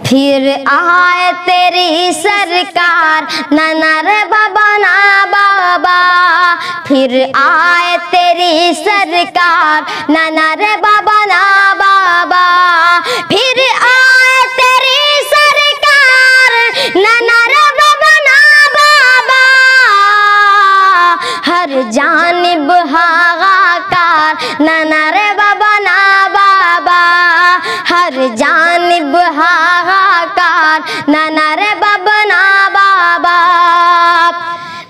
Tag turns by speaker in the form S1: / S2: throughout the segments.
S1: फिर आए तेरी सरकार, नाना रे बाबा ना बाबा। फिर आए तेरी सरकार, नाना रे बाबा ना बाबा। फिर आए तेरी सरकार, नाना रे बाबा ना बाबा। हर जानिब हाहाकार, नाना रे बाबा ना बाबा। हर जानिब हाहाकार, नाना रे बाबा ना बाबा।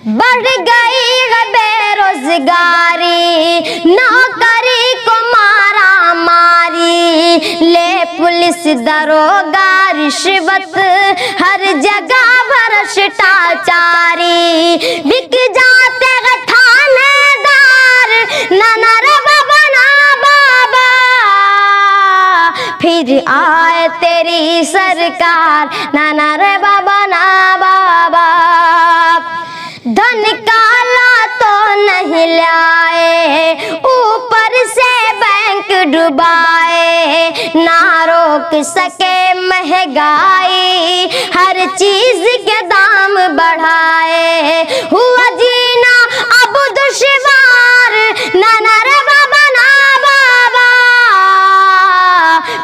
S1: बढ़ गई है बेरोजगारी, नौकरी को मारा मारी। ले पुलिस दरोगा रिश्वत, हर जगह भ्रष्टाचारी। बिक जाते हैं थानेदार, नाना रे बाबा ना बाबा। फिर आए तेरी सरकार, नाना रे बाबा ना बाबा। धन काला तो नहीं लाए, ऊपर से बैंक डुबाए। ना रोक सके महंगाई, हर चीज के दाम बढ़ाए। हुआ जीना अब दुश्वार, नाना रे बाबा ना बाबा।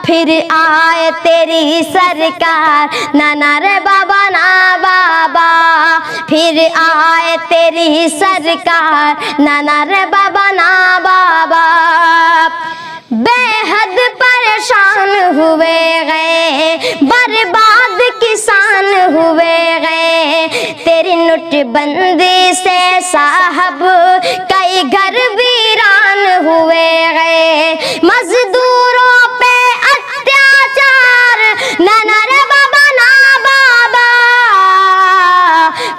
S1: फिर आए तेरी सरकार, नाना रे बाबा ना बाबा। फिर आए तेरी सरकार, नाना रे बाबा ना बाबा। बेहद परेशान हुए गए, बर्बाद किसान हुए गए। तेरी नोटबंदी से साहब कई घर वीरान हुए गए। मजदूरों पे अत्याचार, नाना रे बाबा ना बाबा।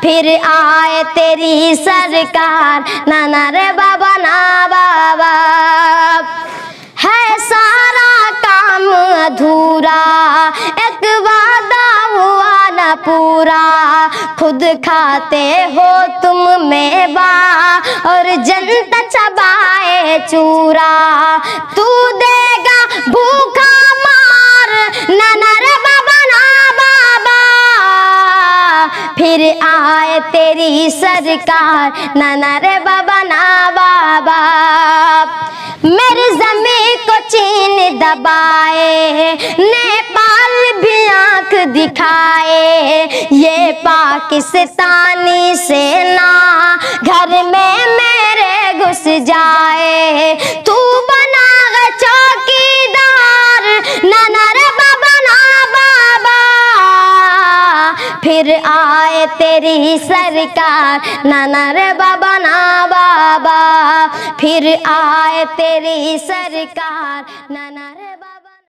S1: फिर आए तेरी सरकार, नाना रे बाबा ना बाबा। है सारा काम अधूरा, एक वादा हुआ न पूरा। खुद खाते हो तुम मेवा, और जनता चबाए चूरा। तू देगा भूखा मार, नाना रे बाबा ना बाबा। फिर आए तेरी सरकार, नाना रे बाबा ना बाबा। मेरी ज़मीं को चीन दबाए, नेपाल भी आंख दिखाए। ये पाकिस्तानी सेना घर में मेरे घुस जाए। तू बना है चौकीदार, नाना रे बाबा ना बाबा। फिर आए तेरी सरकार, नाना रे बाबा ना बाबा। फिर आए तेरी सरकार, नाना रे बाबा।